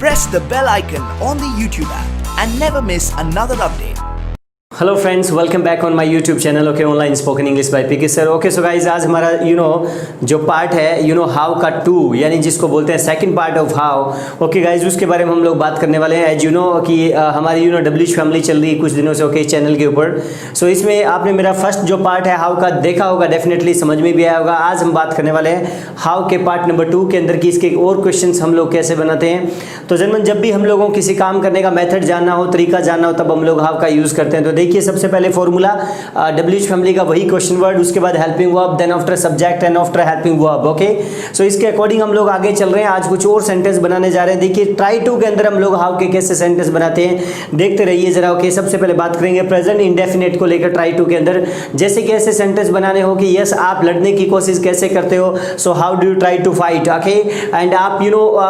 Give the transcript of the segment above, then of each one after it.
press the bell icon on the YouTube app and never miss another update. Hello friends, welcome back on my YouTube channel okay online spoken English by P.K.SIR। Okay so guys, आज हमारा जो part है how का 2 यानी जिसको बोलते हैं second part of how. Okay guys, उसके बारे में हम लोग बात करने वाले हैं। एज कि हमारी डब्ल्यूएच फैमिली चल रही है कुछ दिनों से ओके चैनल के ऊपर। सो इसमें आपने मेरा फर्स्ट जो पार्ट है हाउ का देखा होगा, डेफिनेटली समझ में भी आया होगा। आज हम बात करने वाले हैं हाउ के पार्ट नंबर 2 के अंदर की इसके और क्वेश्चन हम लोग कैसे बनाते हैं। तो जनरल जब भी हम लोगों को किसी काम करने का मेथड जानना हो, तरीका जानना हो, तब हम लोग हाउ का यूज करते हैं। तो देखिए, सबसे पहले फॉर्मूला डब्ल्यूएच फैमिली का वही क्वेश्चन वर्ड, उसके बाद helping verb, then after subject and after helping verb. Okay, so इसके अकॉर्डिंग हम लोग आगे चल रहे हैं। आज कुछ और सेंटेंस बनाने जा रहे हैं। देखिए, ट्राई टू के अंदर हम लोग हाउ के कैसे सेंटेंस बनाते हैं, देखते रहिए जरा। ओके, सबसे पहले बात करेंगे प्रेजेंट इंडेफिनिट को लेकर ट्राई टू के अंदर। जैसे कि ऐसे सेंटेंस बनाने हो कि यस आप लड़ने की कोशिश कैसे करते हो, so how do you try to fight. Okay, and आप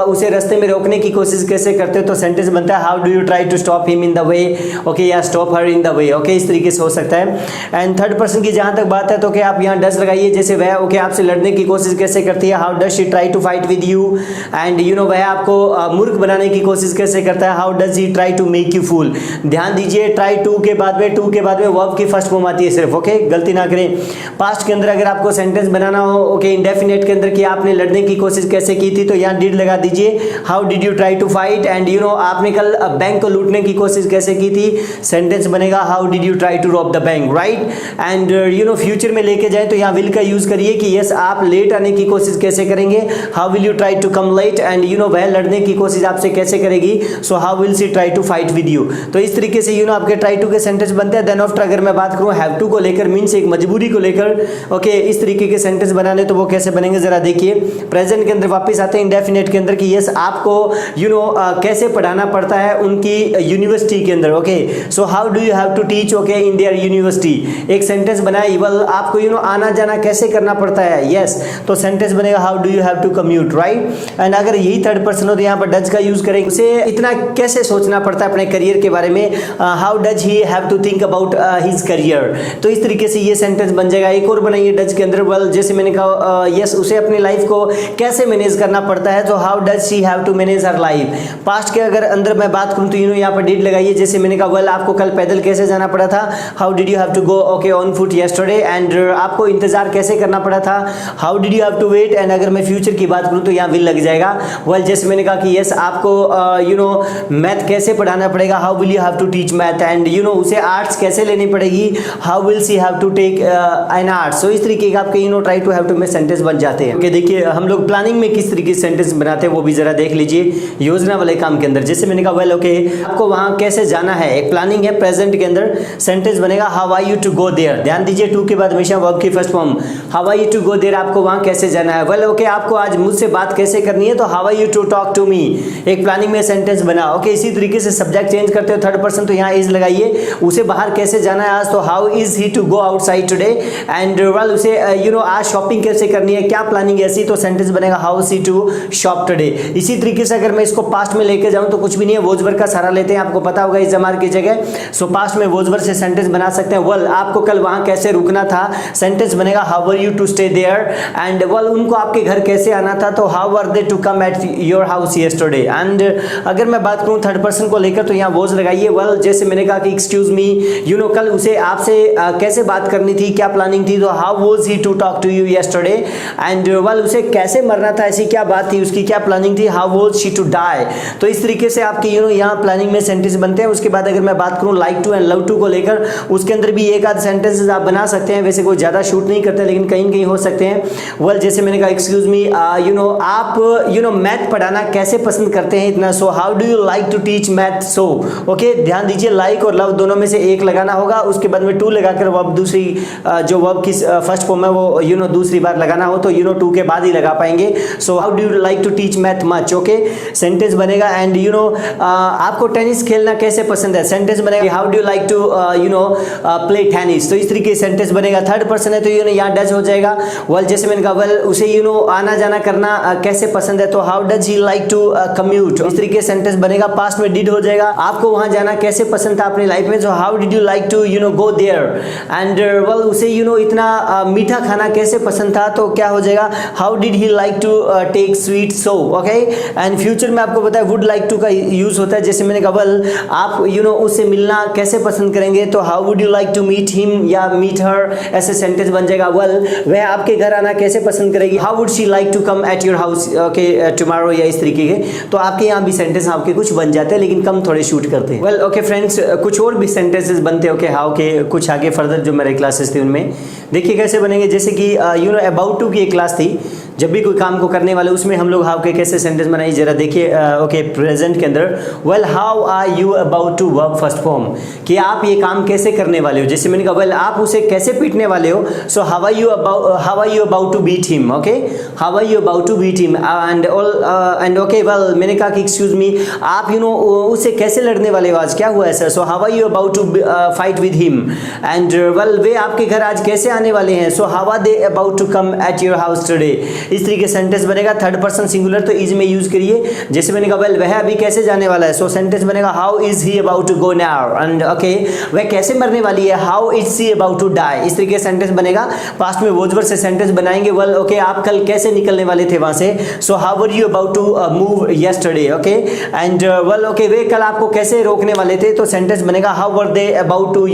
उसे रास्ते में रोकने की कोशिश कैसे करते हो, तो सेंटेंस बनता है how do you try to stop him in the way. Okay, या stop her in the way. Okay, इस तरीके से हो सकता है। एंड थर्ड पर्सन की जहां तक बात है तो क्या आप यहाँ डज लगाइए, जैसे वह ओके आपसे लड़ने की कोशिश कैसे करती है, how does she try to fight with you. And वह आपको मूर्ख बनाने की कोशिश कैसे करता है, how does he try to make you fool. ध्यान दीजिए, ट्राई टू के बाद में वर्ब की फर्स्ट फॉर्म आती है सिर्फ। ओके, गलती ना करें। पास्ट के अंदर अगर आपको सेंटेंस बनाना हो ओके इंडेफिनेट के अंदर कि आपने लड़ने की कोशिश कैसे की थी, तो यहाँ डिड लगा दीजिए, how did you try to fight. And आपने कल बैंक को लूटने की कोशिश कैसे की थी, सेंटेंस बनेगा how did you try to rob the bank, right. And future में लेके जाए तो यहाँ विल का यूज करिए कि यस आप लेट आने की कोशिश कैसे करेंगे, how will you try to come late. And वह लड़ने की कोशिश आपसे कैसे करेगी, so how will she try to fight with you. तो इस तरीके से आपके ट्राई टू के सेंटेंस बनते हैं। देन आफ्टर अगर मैं बात करूं हैव टू को लेकर, मीन्स एक मजबूरी को लेकर ओके इस तरीके के सेंटेंस बनाने, तो वो कैसे बनेंगे जरा देखिए। प्रेजेंट के अंदर वापस आते हैं इंडेफिनिट के अंदर कि यस आपको कैसे पढ़ाना पड़ता है उनकी यूनिवर्सिटी के अंदर। Okay, so how do you have to teach okay in there university. एक सेंटेंस बनाए, वेल आपको आना जाना कैसे करना पड़ता है, यस तो सेंटेंस बनेगा how do you have to commute, right. And अगर यही थर्ड पर्सन हो तो यहाँ पर डज का यूज करेंगे। उसे इतना कैसे सोचना पड़ता है अपने करियर के बारे में, how does he have to think about his career. तो इस तरीके से ये सेंटेंस बन जाएगा। एक और बनाइए डज के अंदर, वेल जैसे मैंने कहा यस उसे अपनी लाइफ को कैसे मैनेज करना पड़ता है, तो how does she have to manage her life. Past के अगर अंदर मैं बात करूं तो यहाँ पर डिड लगाइए, जैसे मैंने कहा वेल आपको कल पैदल कैसे जाना पड़ा था, how did you have to go okay on foot yesterday. And आपको इंतजार कैसे करना पड़ा था, how did you have to wait. And अगर मैं फ्यूचर की बात करूं तो यहाँ विल लग जाएगा। वेल जैसे मैंने कहा कि यस आपको मैथ कैसे पढ़ाना पड़ेगा, how will you have to teach math. And उसे आर्ट्स कैसे लेनी पड़ेगी, how will she have to take an arts. So इस तरीके का आपके ट्राई टू हैव टू में सेंटेंस बन जाते हैं। ओके, देखिए हम लोग प्लानिंग में किस तरीके से सेंटेंस बनाते हैं वो भी जरा देख लीजिए योजना वाले काम के अंदर। जैसे मैंने कहा वेल ओके आपको वहां कैसे जाना है, एक प्लानिंग है। प्रेजेंट के अंदर सेंटेंस बनेगा how are you to go there. ध्यान दीजिए, टू के बाद हमेशा वर्ब की first form, how are you to go there आपको वहां कैसे जाना है। वेल ओके आपको आज मुझसे बात कैसे करनी है, तो how are you to talk to me. एक प्लानिंग में सेंटेंस बना। ओके, इसी तरीके से सब्जेक्ट चेंज करते हो थर्ड पर्सन, तो यहाँ इज लगाइए, उसे बाहर कैसे जाना है आज, तो how is he to go outside today. And well उसे आज शॉपिंग कैसे करनी है, क्या प्लानिंग ऐसी, तो सेंटेंस बनेगा how is he to shop today. इसी तरीके से अगर मैं इसको पास्ट में लेके जाऊं तो कुछ भी नहीं है, वॉज वर्ब का सहारा लेते हैं, आपको पता होगा इस जमार की जगह। सो पास्ट में वॉज वर्ब से सेंटेंस बना सकते हैं। वेल आपको कल वहां कैसे रुकना था, सेंटेंस बनेगा how were you to stay there. And well उनको आपके घर कैसे आना था, तो how were they to come at your house yesterday. And अगर मैं बात करूं थर्ड पर्सन को लेकर तो यहाँ वॉज लगाइए। वेल जैसे मैंने कहा कि एक्सक्यूज मी कल उसे आपसे कैसे बात करनी थी, क्या प्लानिंग थी, तो how was he to talk to you yesterday. And well उसे कैसे मरना था, ऐसी क्या बात थी, उसकी क्या प्लानिंग थी, how was she to die. तो इस तरीके से आपके यहाँ प्लानिंग में सेंटेंस बनते हैं। उसके बाद अगर मैं बात करूं like to and love to को लेकर, उसके अंदर भी एक आध सेंटेंसेस आप बना सकते हैं। वैसे कोई ज्यादा शूट नहीं करते लेकिन कहीं कहीं हो सकते हैं। वेल जैसे मैंने कहा एक्सक्यूज मी आप मैथ पढ़ाना कैसे पसंद करते हैं इतना, so how do you like to teach math. So okay, ध्यान दीजिए लाइक और लव दोनों में से एक लगाना होगा, उसके बाद में टू लगाकर वर्ब दूसरी जो वर्ब की फर्स्ट फॉर्म है वो दूसरी बार लगाना हो तो टू के बाद ही लगा पाएंगे। So how do you like to teach math much. Okay, sentence बनेगा। एंड आपको टेनिस खेलना कैसे पसंद है, सेंटेंस बनेगा how do you like to play tennis, तो इस तरीके से सेंटेंस बनेगा। थर्ड पर्सन है तो यहाँ डज हो जाएगा। वेल जैसे मैंने कहा वेल उसे आना जाना करना कैसे पसंद है, तो how does he like to commute, इस तरीके से सेंटेंस बनेगा। पास्ट में डिड हो जाएगा, आपको वहां जाना कैसे पसंद था अपनी लाइफ में, so how did you like to go there. And well उसे इतना मीठा खाना कैसे पसंद था, तो क्या हो जाएगा how did he like to take sweet so, okay. And future में आपको पता है वुड लाइक टू का यूज होता है। जैसे मैंने कहा वेल आप उससे मिलना कैसे पसंद करेंगे, तो how would you like to meet him या मीट हर, ऐसे सेंटेंस बन जाएगा। वेल वह आपके घर आना कैसे पसंद करेगी, how would she like to come at your house okay tomorrow, या इस तरीके के। तो आपके यहाँ भी सेंटेंस आपके कुछ बन जाते हैं, लेकिन कम थोड़े शूट करते हैं। वेल ओके फ्रेंड्स, कुछ और भी सेंटेंसेस बनते हैं ओके हाउ के, कुछ आगे फर्दर जो मेरे क्लासेस थे उनमें देखिए कैसे बनेंगे। जैसे कि अबाउट टू की एक क्लास थी, जब भी कोई काम को करने वाले उसमें हम लोग हाउ के कैसे सेंटेंस बनाइए जरा देखिए। ओके प्रेजेंट के अंदर well how are you about to work first form, कि आप ये काम कैसे करने वाले हो। जैसे मैंने कहा वेल आप उसे कैसे पीटने वाले हो, so how are you about to beat him, okay how are you about to beat him. And okay well मैंने कहा कि एक्सक्यूज मी आप उससे कैसे लड़ने वाले हो, आज क्या हुआ है sir, so how are you about to fight with him. And well वे आपके घर आज कैसे आने वाले हैं, so how are they about to come at your house today, इस तरीके सेंटेंस बनेगा। थर्ड पर्सन सिंगुलर तो इज में यूज करिए। जैसे मैंने कहा वेल वह अभी कैसे जाने वाला है, सो सेंटेंस बनेगा how is he about to go now. And okay वह कैसे मरने वाली है, how is she about to die, इस तरीके सेंटेंस बनेगा। पास्ट में वोज वर्ब से सेंटेंस बनाएंगे। वेल ओके आप कल कैसे निकलने वाले थे वहां से, so how were you about to move yesterday, okay. And well okay वे कल आपको कैसे रोकने वाले थे, तो सेंटेंस बनेगा how were they about to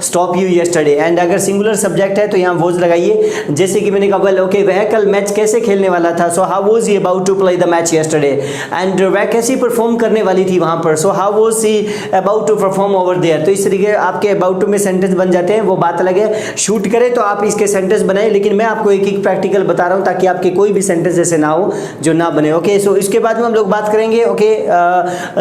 stop you yesterday. And अगर सिंगुलर सब्जेक्ट है तो यहाँ वोज लगाइए। जैसे कि मैंने कहा वेल ओके वह कल मैच कैसे खेलने वाला था, so how was he about to play the match yesterday. And वह कैसी परफॉर्म करने वाली थी वहां पर, so how was he about to perform over there. तो इस तरीके आपके अबाउट टू में सेंटेंस बन जाते हैं, वो बात अलग है। शूट करें तो आप इसके सेंटेंस बनाए, लेकिन मैं आपको एक एक प्रैक्टिकल बता रहा हूं ताकि आपके कोई भी सेंटेंस ऐसे ना हो जो ना बने, ओके। सो इसके बाद में हम लोग बात करेंगे ओके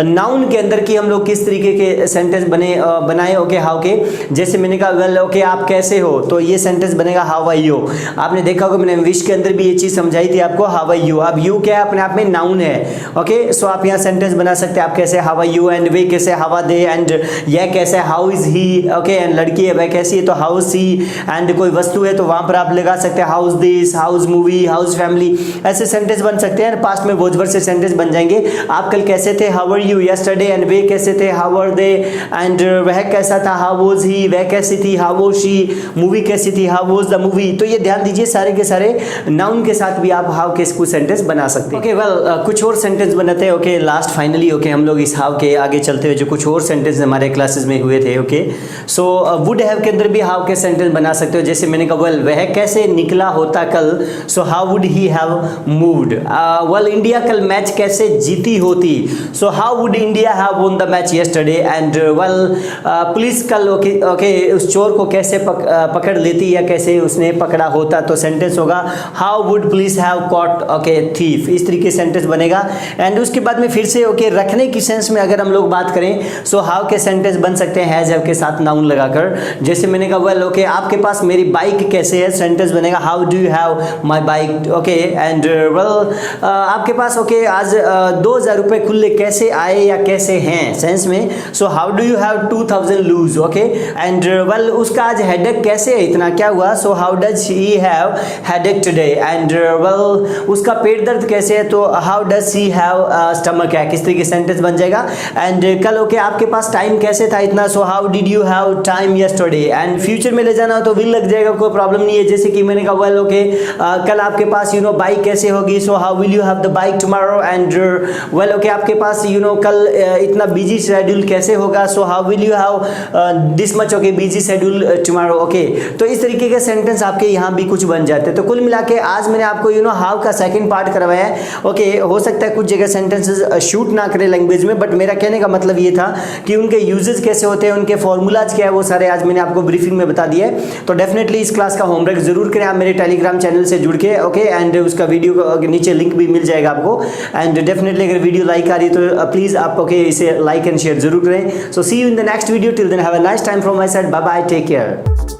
नाउन के अंदर की हम लोग किस तरीके के सेंटेंस बनाए ओके हाउ के। जैसे मैंने कहा वेल ओके आप कैसे हो, तो ये सेंटेंस बनेगा हाउ आर यू। आपने देखा होगा मैंने इंग्लिश के अंदर भी ये चीज समझाई थी आपको, हाउ आर यू। अब यू क्या है, अपने आप में नाउन है, ओके। सो आप यहाँ सेंटेंस बना सकते हैं, आप कैसे हाउ आर यू, एंड वे कैसे हाउ आर दे, एंड यह कैसे how is he, okay. And लड़की है वह कैसी है तो हाउ इज सी, एंड कोई वस्तु है तो वहां पर आप लगा सकते हैं how is this, how is movie, how is family, ऐसे सेंटेंस बन सकते हैं। पास्ट में वोज वर्ब से सेंटेंस बन जाएंगे। आप कल कैसे थे, how are you yesterday, and वे कैसे थे, हाउ आर दे, एंड वह कैसा था, हाउ वाज ही, वह कैसी थी, हाउ वाज शी, मूवी कैसी थी, हाउ वाज द मूवी। तो ये ध्यान दीजिए सारे के सारे नाउन के साथ भी आप हाउ के कुछ सेंटेंस बना सकते हैं, ओके। वेल कुछ और सेंटेंस बनाते हैं, ओके। लास्ट फाइनली ओके हम लोग इस हाउ के आगे चलते हुए जो कुछ और सेंटेंस हमारे क्लासेस में हुए थे, ओके। सो वुड हैव के अंदर भी हाउ के सेंटेंस बना सकते हो। जैसे मैंने कहा वेल वह कैसे निकला होता कल, so how would he have moved. Well India कल मैच कैसे जीती होती, so how would India have won the match yesterday. And well police कल ओके उस चोर को कैसे पकड़ लेती या कैसे उसने पकड़ा होता, तो सेंटेंस होगा how would police have caught okay thief. इस तरीके सेंटेंस बनेगा। एंड उसके बाद में फिर से ओके रखने की सेंस में अगर हम लोग बात करें, सो हाउ के सेंटेंस बन सकते हैं हैज हैव के साथ नाउन लगाकर। जैसे मैंने कहा वेल ओके आपके पास मेरी बाइक कैसे है, सेंटेंस बनेगा how do you have my bike, okay. And well आपके पास ओके आज 2000 रुपए खुले कैसे आए या कैसे हैं सेंस में, so how do you have 2000 loose, okay. And well उसका आज हेडेक कैसे है, इतना क्या हुआ, so how does he have headache today. And well उसका पेट दर्द कैसे है, तो how does he have stomach है, किस तरीके सेंटेंस बन जाएगा। एंड कल ओके आपके पास टाइम कैसे था इतना, so how did you have time yesterday. And future में ले जाना हो तो विल लग जाएगा, कोई प्रॉब्लम नहीं है। जैसे कि मैंने कहा वेल ओके कल आपके पास बाइक कैसे होगी, सो how will you have the bike tomorrow. And well okay आपके पास कल इतना बिजी शेड्यूल कैसे होगा, सो how will you have this much okay busy schedule tomorrow, okay. तो इस तरीके के सेंटेंस आपके यहाँ भी कुछ बन जाते हैं। तो कुल मिला के आज मैंने आपको हाउ का सेकंड पार्ट करवाया है, ओके। हो सकता है कुछ जगह सेंटेंसेस शूट ना करे लैंग्वेज में, बट मेरा कहने का मतलब ये था कि उनके यूजेस कैसे होते हैं, उनके फॉर्मूलाज क्या है, वो सारे आज मैंने आपको ब्रीफिंग में बता दिया है। तो डेफिनेटली इस क्लास का होमवर्क जरूर करें आप मेरे टेलीग्राम चैनल से जुड़ के, ओके। एंड उसका वीडियो नीचे लिंक भी मिल जाएगा आपको। एंड डेफिनेटली अगर वीडियो लाइक आ रही है तो प्लीज आप ओके इसे लाइक एंड शेयर जरूर करें। So see you in the next video, till then have a nice time from my side, bye bye, take care.